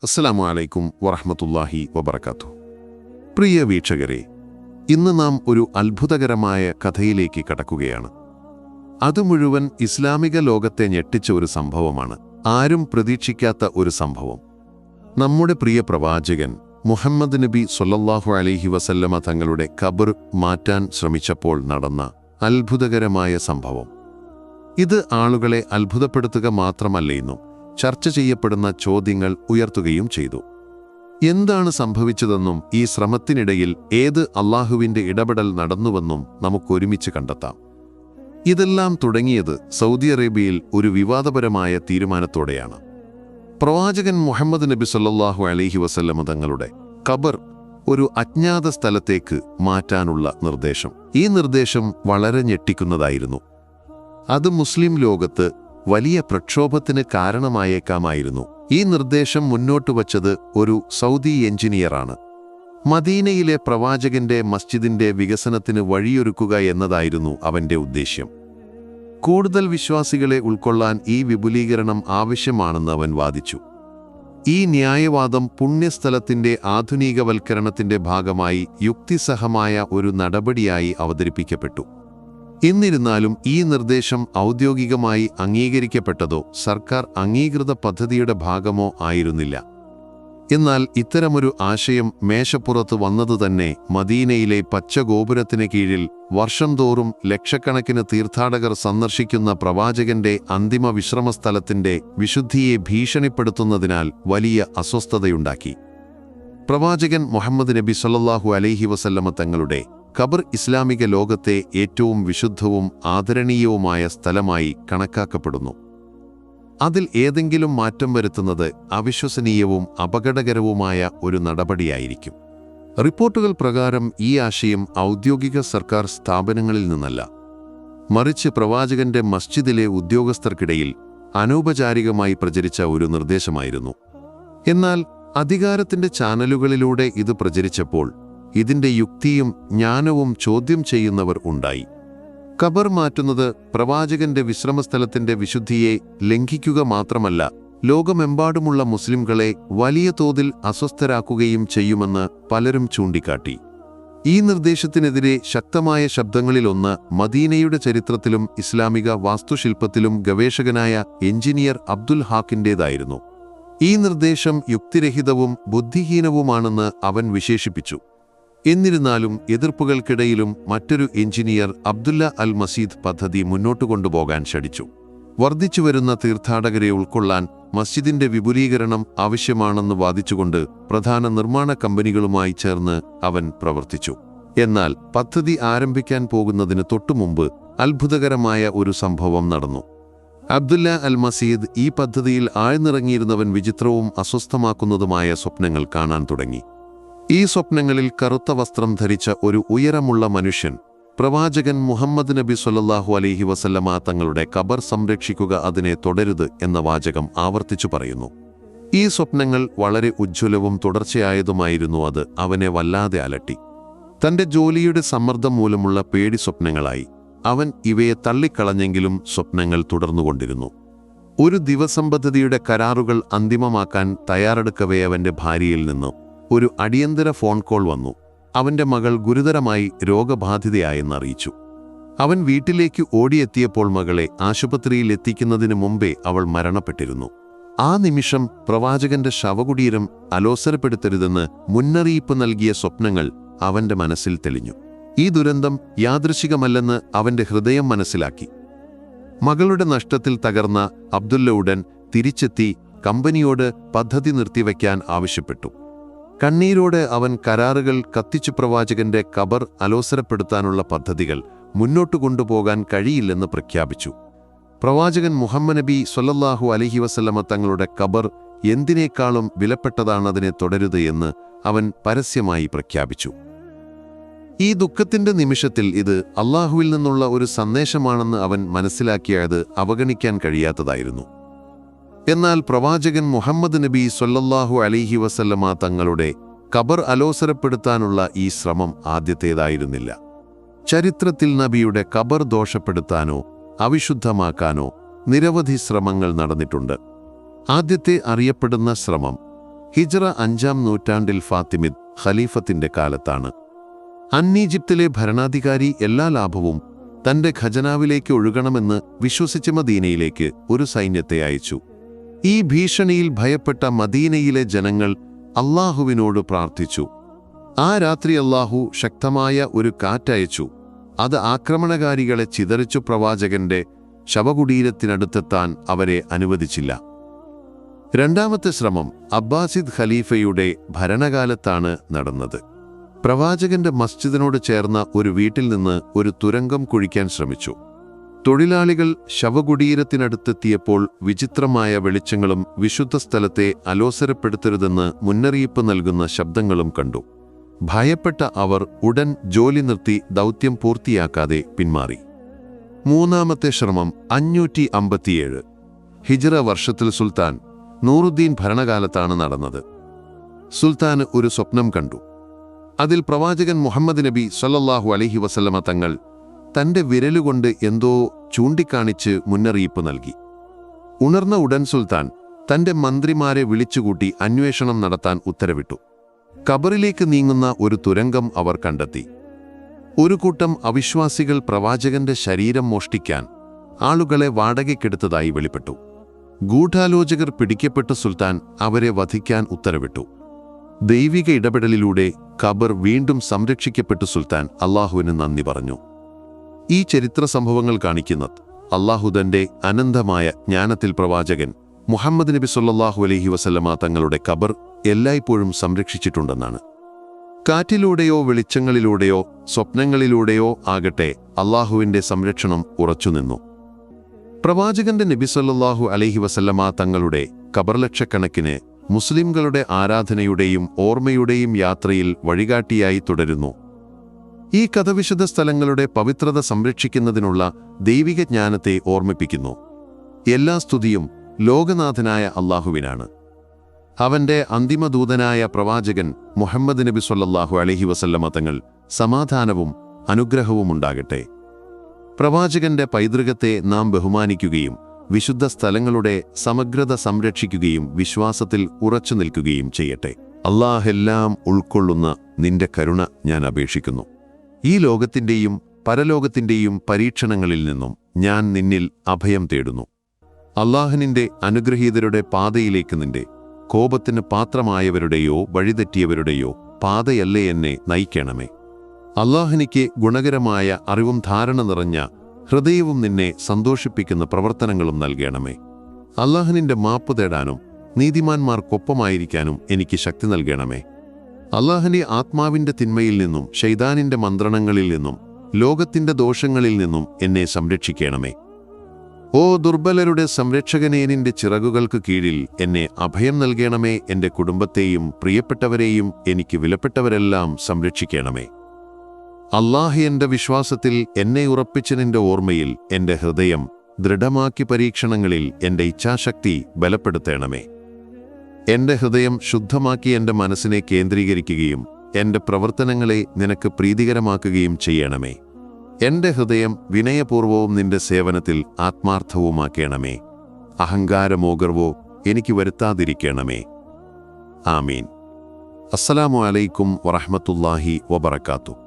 അസ്സലാമു അലൈക്കും വറഹ്മത്തുള്ളാഹി വബറകാതുഹു. പ്രിയ വീക്ഷകരെ, ഇന്ന് നാം ഒരു അത്ഭുതകരമായ കഥയിലേക്ക് കടക്കുകയാണ്. അത് മുഴുവൻ ഇസ്ലാമിക ലോകത്തെ ഞെട്ടിച്ച ഒരു സംഭവമാണ്. ആരും പ്രതീക്ഷിക്കാത്ത ഒരു സംഭവം. നമ്മുടെ പ്രിയ പ്രവാചകൻ മുഹമ്മദ് നബി സ്വല്ലല്ലാഹു അലൈഹി വസല്ലമ തങ്ങളുടെ ഖബർ മാറ്റാൻ ശ്രമിച്ചപ്പോൾ നടന്ന അത്ഭുതകരമായ സംഭവം. ഇത് ആളുകളെ അത്ഭുതപ്പെടുത്തുക മാത്രമല്ലെന്നും ചർച്ച ചെയ്യപ്പെടുന്ന ചോദ്യങ്ങൾ ഉയർത്തുകയും ചെയ്തു. എന്താണ് സംഭവിച്ചതെന്നും ഈ ശ്രമത്തിനിടയിൽ ഏത് അള്ളാഹുവിൻ്റെ ഇടപെടൽ നടന്നുവെന്നും നമുക്കൊരുമിച്ച് കണ്ടെത്താം. ഇതെല്ലാം തുടങ്ങിയത് സൗദി അറേബ്യയിൽ ഒരു വിവാദപരമായ തീരുമാനത്തോടെയാണ്. പ്രവാചകൻ മുഹമ്മദ് നബി സല്ലല്ലാഹു അലൈഹി വസല്ലമ തങ്ങളുടെ ഖബർ ഒരു അജ്ഞാത സ്ഥലത്തേക്ക് മാറ്റാനുള്ള നിർദ്ദേശം. ഈ നിർദ്ദേശം വളരെ ഞെട്ടിക്കുന്നതായിരുന്നു. അത് മുസ്ലിം ലോകത്ത് വലിയ പ്രക്ഷോഭത്തിന് കാരണമായേക്കാമായിരുന്നു. ഈ നിർദ്ദേശം മുന്നോട്ട് വച്ചത് ഒരു സൗദി എഞ്ചിനീയറാണ്. മദീനയിലെ പ്രവാചകന്റെ മസ്ജിദിന്റെ വികസനത്തിന് വഴിയൊരുക്കുക എന്നതായിരുന്നു അവന്റെ ഉദ്ദേശ്യം. കൂടുതൽ വിശ്വാസികളെ ഉൾക്കൊള്ളാൻ ഈ വിപുലീകരണം ആവശ്യമാണെന്ന് അവൻ വാദിച്ചു. ഈ ന്യായവാദം പുണ്യസ്ഥലത്തിന്റെ ആധുനികവൽക്കരണത്തിന്റെ ഭാഗമായി യുക്തിസഹമായ ഒരു നടപടിയായി അവതരിപ്പിക്കപ്പെട്ടു. എന്നിരുന്നാലും ഈ നിർദ്ദേശം ഔദ്യോഗികമായി അംഗീകരിക്കപ്പെട്ടതോ സർക്കാർ അംഗീകൃത പദ്ധതിയുടെ ഭാഗമോ ആയിരുന്നില്ല. എന്നാൽ ഇത്തരമൊരു ആശയം മേശപ്പുറത്ത് വന്നതുതന്നെ മദീനയിലെ പച്ചഗോപുരത്തിന് കീഴിൽ വർഷം തോറും ലക്ഷക്കണക്കിന് തീർത്ഥാടകർ സന്ദർശിക്കുന്ന പ്രവാചകന്റെ അന്തിമ വിശ്രമസ്ഥലത്തിന്റെ വിശുദ്ധിയെ ഭീഷണിപ്പെടുത്തുന്നതിനാൽ വലിയ അസ്വസ്ഥതയുണ്ടാക്കി. പ്രവാചകൻ മുഹമ്മദ് നബി സല്ലല്ലാഹു അലൈഹി വസല്ലമ തങ്ങളുടെ ഖബർ ഇസ്ലാമിക ലോകത്തെ ഏറ്റവും വിശുദ്ധവും ആദരണീയവുമായ സ്ഥലമായി കണക്കാക്കപ്പെടുന്നു. അതിൽ ഏതെങ്കിലും മാറ്റം വരുത്തുന്നത് അവിശ്വസനീയവും അപകടകരവുമായ ഒരു നടപടിയായിരിക്കും. റിപ്പോർട്ടുകൾ പ്രകാരം ഈ ആശയം ഔദ്യോഗിക സർക്കാർ സ്ഥാപനങ്ങളിൽ നിന്നല്ല, മറിച്ച് പ്രവാചകന്റെ മസ്ജിദിലെ ഉദ്യോഗസ്ഥർക്കിടയിൽ അനൗപചാരികമായി പ്രചരിച്ച ഒരു നിർദ്ദേശമായിരുന്നു. എന്നാൽ അധികാരത്തിന്റെ ചാനലുകളിലൂടെ ഇത് പ്രചരിച്ചപ്പോൾ ഇതിന്റെ യുക്തിയും ജ്ഞാനവും ചോദ്യം ചെയ്യുന്നവർ ഉണ്ടായി. ഖബർ മാറ്റുന്നത് പ്രവാചകന്റെ വിശ്രമസ്ഥലത്തിന്റെ വിശുദ്ധിയെ ലംഘിക്കുക മാത്രമല്ല, ലോകമെമ്പാടുമുള്ള മുസ്ലിംകളെ വലിയ തോതിൽ അസ്വസ്ഥരാക്കുകയും ചെയ്യുമെന്ന് പലരും ചൂണ്ടിക്കാട്ടി. ഈ നിർദ്ദേശത്തിനെതിരെ ശക്തമായ ശബ്ദങ്ങളിലൊന്ന് മദീനയുടെ ചരിത്രത്തിലും ഇസ്ലാമിക വാസ്തുശില്പത്തിലും ഗവേഷകനായ എഞ്ചിനീയർ അബ്ദുൽ ഹാക്കിൻ്റേതായിരുന്നു. ഈ നിർദ്ദേശം യുക്തിരഹിതവും ബുദ്ധിഹീനവുമാണെന്ന് അവൻ വിശേഷിപ്പിച്ചു. എന്നിരുന്നാലും എതിർപ്പുകൾക്കിടയിലും മറ്റൊരു എഞ്ചിനീയർ അബ്ദുല്ല അൽ മസീദ് പദ്ധതി മുന്നോട്ട് കൊണ്ടുപോകാൻ ശഠിച്ചു. വർദ്ധിച്ചുവരുന്ന തീർത്ഥാടകരെ ഉൾക്കൊള്ളാൻ മസ്ജിദിന്റെ വിപുലീകരണം ആവശ്യമാണെന്ന് വാദിച്ചുകൊണ്ട് പ്രധാന നിർമ്മാണ കമ്പനികളുമായി ചേർന്ന് അവൻ പ്രവർത്തിച്ചു. എന്നാൽ പദ്ധതി ആരംഭിക്കാൻ പോകുന്നതിന് തൊട്ടുമുമ്പ് അത്ഭുതകരമായ ഒരു സംഭവം നടന്നു. അബ്ദുല്ല അൽ മസീദ് ഈ പദ്ധതിയിൽ ആഴ്ന്നിറങ്ങിയിരുന്നവൻ വിചിത്രവും അസ്വസ്ഥമാക്കുന്നതുമായ സ്വപ്നങ്ങൾ കാണാൻ തുടങ്ങി. ഈ സ്വപ്നങ്ങളിൽ കറുത്ത വസ്ത്രം ധരിച്ച ഒരു ഉയരമുള്ള മനുഷ്യൻ പ്രവാചകൻ മുഹമ്മദ് നബി സ്വല്ലല്ലാഹു അലൈഹി വസല്ലമ തങ്ങളുടെ ഖബർ സംരക്ഷിക്കുക, അതിനെ തുടരുത് എന്ന വാചകം ആവർത്തിച്ചു പറയുന്നു. ഈ സ്വപ്നങ്ങൾ വളരെ ഉജ്ജ്വലവും തുടർച്ചയായതുമായിരുന്നു. അത് അവനെ വല്ലാതെ അലട്ടി. തന്റെ ജോലിയുടെ സമ്മർദ്ദം മൂലമുള്ള പേടി സ്വപ്നങ്ങളായി. അവൻ ഇവയെ തള്ളിക്കളഞ്ഞെങ്കിലും സ്വപ്നങ്ങൾ തുടർന്നുകൊണ്ടിരുന്നു. ഒരു ദിവസം പദ്ധതിയുടെ കരാറുകൾ അന്തിമമാക്കാൻ തയ്യാറെടുക്കവേ അവന്റെ ഭാര്യയിൽ നിന്നും ഒരു അടിയന്തര ഫോൺ കോൾ വന്നു. അവന്റെ മകൾ ഗുരുതരമായി രോഗബാധിതയായെന്നറിയിച്ചു. അവൻ വീട്ടിലേക്ക് ഓടിയെത്തിയപ്പോൾ മകളെ ആശുപത്രിയിൽ എത്തിക്കുന്നതിന് മുമ്പേ അവൾ മരണപ്പെട്ടിരുന്നു. ആ നിമിഷം പ്രവാചകന്റെ ശവകുടീരം അലോസരപ്പെടുത്തരുതെന്ന് മുന്നറിയിപ്പ് നൽകിയ സ്വപ്നങ്ങൾ അവന്റെ മനസ്സിൽ തെളിഞ്ഞു. ഈ ദുരന്തം യാദൃശികമല്ലെന്ന് അവന്റെ ഹൃദയം മനസ്സിലാക്കി. മകളുടെ നഷ്ടത്തിൽ തകർന്ന അബ്ദുല്ല ഉടൻ തിരിച്ചെത്തി കമ്പനിയോട് പദ്ധതി നിർത്തിവെക്കാൻ ആവശ്യപ്പെട്ടു. കണ്ണീരോടെ അവൻ കരാറുകൾ കത്തിച്ചു പ്രവാചകന്റെ ഖബർ അലോസരപ്പെടുത്താനുള്ള പദ്ധതികൾ മുന്നോട്ടു കൊണ്ടുപോകാൻ കഴിയില്ലെന്ന് പ്രഖ്യാപിച്ചു. പ്രവാചകൻ മുഹമ്മദ് നബി സ്വല്ലല്ലാഹു അലൈഹി വസല്ലമ തങ്ങളുടെ ഖബർ എന്തിനേക്കാളും വിലപ്പെട്ടതാണതിനെ തുടരുത് എന്ന് അവൻ പരസ്യമായി പ്രഖ്യാപിച്ചു. ഈ ദുഃഖത്തിന്റെ നിമിഷത്തിൽ ഇത് അള്ളാഹുവിൽ നിന്നുള്ള ഒരു സന്ദേശമാണെന്ന് അവൻ മനസ്സിലാക്കിയത് അവഗണിക്കാൻ കഴിയാത്തതായിരുന്നു. എന്നാൽ പ്രവാചകൻ മുഹമ്മദ് നബി സ്വല്ലല്ലാഹു അലൈഹി വസല്ലമ തങ്ങളുടെ ഖബർ അലോസരപ്പെടുത്താനുള്ള ഈ ശ്രമം ആദ്യത്തേതായിരുന്നില്ല. ചരിത്രത്തിൽ നബിയുടെ ഖബർ ദോഷപ്പെടുത്താനോ അവിശുദ്ധമാക്കാനോ നിരവധി ശ്രമങ്ങൾ നടന്നിട്ടുണ്ട്. ആദ്യത്തെ അറിയപ്പെടുന്ന ശ്രമം ഹിജ്റ 5-ാം നൂറ്റാണ്ടിൽ ഫാത്തിമിദ് ഖലീഫത്തിന്റെ കാലത്താണ്. അന്നീജിപ്തിലെ ഭരണാധികാരി എല്ലാ ലാഭവും തന്റെ ഖജനാവിലേക്ക് ഒഴുകണമെന്ന് വിശ്വസിച്ച മദീനയിലേക്ക് ഒരു സൈന്യത്തെ അയച്ചു. ഈ ഭീഷണിയിൽ ഭയപ്പെട്ട മദീനയിലെ ജനങ്ങൾ അല്ലാഹുവിനോട് പ്രാർത്ഥിച്ചു. ആ രാത്രി അല്ലാഹു ശക്തമായ ഒരു കാറ്റയച്ചു. അത് ആക്രമണകാരികളെ ചിതറിച്ചു. പ്രവാചകന്റെ ശവകുടീരത്തിനടുത്തെത്താൻ അവരെ അനുവദിച്ചില്ല. രണ്ടാമത്തെ ശ്രമം അബ്ബാസിദ് ഖലീഫയുടെ ഭരണകാലത്താണ് നടന്നത്. പ്രവാചകന്റെ മസ്ജിദിനോട് ചേർന്ന ഒരു വീട്ടിൽ നിന്ന് ഒരു തുരങ്കം കുഴിക്കാൻ ശ്രമിച്ചു. തൊഴിലാളികൾ ശവകുടീരത്തിനടുത്തെത്തിയപ്പോൾ വിചിത്രമായ വെളിച്ചങ്ങളും വിശുദ്ധ സ്ഥലത്തെ അലോസരപ്പെടുത്തരുതെന്ന് മുന്നറിയിപ്പ് നൽകുന്ന ശബ്ദങ്ങളും കണ്ടു. ഭയപ്പെട്ട അവർ ഉടൻ ജോലി നിർത്തി ദൗത്യം പൂർത്തിയാക്കാതെ പിന്മാറി. മൂന്നാമത്തെ ശ്രമം 557 ഹിജ്റ വർഷത്തിൽ സുൽത്താൻ നൂറുദ്ദീൻ ഭരണകാലത്താണ് നടന്നത്. സുൽത്താന് ഒരു സ്വപ്നം കണ്ടു. അതിൽ പ്രവാചകൻ മുഹമ്മദ് നബി സല്ലല്ലാഹു അലൈഹി വസല്ലമ തങ്ങൾ തന്റെ വിരലുകൊണ്ട് എന്തോ ചൂണ്ടിക്കാണിച്ച് മുന്നറിയിപ്പ് നൽകി. ഉണർന്ന ഉടൻ സുൽത്താൻ തന്റെ മന്ത്രിമാരെ വിളിച്ചുകൂട്ടി അന്വേഷണം നടത്താൻ ഉത്തരവിട്ടു. ഖബറിലേക്ക് നീങ്ങുന്ന ഒരു തുരങ്കം അവർ കണ്ടെത്തി. ഒരു കൂട്ടം അവിശ്വാസികൾ പ്രവാചകന്റെ ശരീരം മോഷ്ടിക്കാൻ ആളുകളെ വാടകയ്ക്കെടുത്തതായി വെളിപ്പെട്ടു. ഗൂഢാലോചകർ പിടിക്കപ്പെട്ട സുൽത്താൻ അവരെ വധിക്കാൻ ഉത്തരവിട്ടു. ദൈവിക ഇടപെടലിലൂടെ ഖബർ വീണ്ടും സംരക്ഷിക്കപ്പെട്ടു. സുൽത്താൻ അല്ലാഹുവിന് നന്ദി പറഞ്ഞു. ഈ ചരിത്ര സംഭവങ്ങൾ കാണിക്കുന്നത് അല്ലാഹു തന്റെ അനന്തമായ ജ്ഞാനത്തിൽ പ്രവാചകൻ മുഹമ്മദ് നബി സല്ലല്ലാഹു അലൈഹി വസല്ലമ തങ്ങളുടെ ഖബർ എല്ലായ്പ്പോഴും സംരക്ഷിച്ചിട്ടുണ്ടെന്നാണ്. കാറ്റിലൂടെയോ വെളിച്ചങ്ങളിലൂടെയോ സ്വപ്നങ്ങളിലൂടെയോ ആകട്ടെ അല്ലാഹുവിന്റെ സംരക്ഷണം ഉറച്ചുനിന്നു. പ്രവാചകന്റെ നബി സല്ലല്ലാഹു അലൈഹി വസല്ലമ തങ്ങളുടെ ഖബർ ലക്ഷക്കണക്കിന് മുസ്ലിംകളുടെ ആരാധനയുടെയും ഓർമ്മയുടെയും യാത്രയിൽ വഴികാട്ടിയായി തുടരുന്നു. ഈ കഥ വിശുദ്ധ സ്ഥലങ്ങളുടെ പവിത്രത സംരക്ഷിക്കുന്നതിനുള്ള ദൈവിക ജ്ഞാനത്തെ ഓർമ്മിപ്പിക്കുന്നു. എല്ലാ സ്തുതിയും ലോകനാഥനായ അല്ലാഹുവിനാണ്. അവന്റെ അന്തിമദൂതനായ പ്രവാചകൻ മുഹമ്മദ് നബി സല്ലല്ലാഹു അലൈഹി വസല്ലമ തങ്ങൾ സമാധാനവും അനുഗ്രഹവും ഉണ്ടാകട്ടെ. പ്രവാചകന്റെ പൈതൃകത്തെ നാം ബഹുമാനിക്കുകയും വിശുദ്ധ സ്ഥലങ്ങളുടെ സമഗ്രത സംരക്ഷിക്കുകയും വിശ്വാസത്തിൽ ഉറച്ചു നിൽക്കുകയും ചെയ്യട്ടെ. അല്ലാഹെല്ലാം ഉൾക്കൊള്ളുന്ന നിന്റെ കരുണ ഞാൻ അപേക്ഷിക്കുന്നു. ഈ ലോകത്തിൻ്റെയും പരലോകത്തിൻ്റെയും പരീക്ഷണങ്ങളിൽ നിന്നും ഞാൻ നിന്നിൽ അഭയം തേടുന്നു. അല്ലാഹുവിന്റെ അനുഗ്രഹീതരുടെ പാതയിലേക്ക് നിന്റെ കോപത്തിന് പാത്രമായവരുടെയോ വഴിതെറ്റിയവരുടെയോ പാതയല്ലേ എന്നെ നയിക്കണമേ. അല്ലാഹുവിനിക്ക് ഗുണകരമായ അറിവും ധാരണ നിറഞ്ഞ ഹൃദയവും നിന്നെ സന്തോഷിപ്പിക്കുന്ന പ്രവർത്തനങ്ങളും നൽകണമേ. അല്ലാഹുവിന്റെ മാപ്പ് തേടാനും നീതിമാന്മാർക്കൊപ്പമായിരിക്കാനും എനിക്ക് ശക്തി നൽകണമേ. അല്ലാഹുവിന്റെ ആത്മാവിന്റെ തിന്മയിൽ നിന്നും ശൈതാനിന്റെ മന്ത്രണങ്ങളിൽ നിന്നും ലോകത്തിന്റെ ദോഷങ്ങളിൽ നിന്നും എന്നെ സംരക്ഷിക്കണമേ. ഓ ദുർബലരുടെ സംരക്ഷകനേ, നിന്റെ ചിറകുകൾക്ക് കീഴിൽ എന്നെ അഭയം നൽകണമേ. എൻ്റെ കുടുംബത്തെയും പ്രിയപ്പെട്ടവരെയും എനിക്ക് വിലപ്പെട്ടവരെല്ലാം സംരക്ഷിക്കണമേ. അല്ലാഹ് എൻ്റെ വിശ്വാസത്തിൽ എന്നെ ഉറപ്പിച്ച നിന്റെ ഓർമ്മയിൽ എൻ്റെ ഹൃദയം ദൃഢമാക്കി പരീക്ഷണങ്ങളിൽ എൻ്റെ ഇച്ഛാശക്തി ബലപ്പെടുത്തണമേ. എൻ്റെ ഹൃദയം ശുദ്ധമാക്കി എൻ്റെ മനസ്സിനെ കേന്ദ്രീകരിക്കുകയും എൻ്റെ പ്രവർത്തനങ്ങളെ നിനക്ക് പ്രീതികരമാക്കുകയും ചെയ്യണമേ. എൻ്റെ ഹൃദയം വിനയപൂർവവും നിന്റെ സേവനത്തിൽ ആത്മാർത്ഥവുമാക്കണമേ. അഹങ്കാരമോ ഗർവോ എനിക്ക് വരുത്താതിരിക്കണമേ. ആമീൻ. അസ്സലാമു അലൈക്കും വറഹ്മത്തുള്ളാഹി വബറകാതുഹു.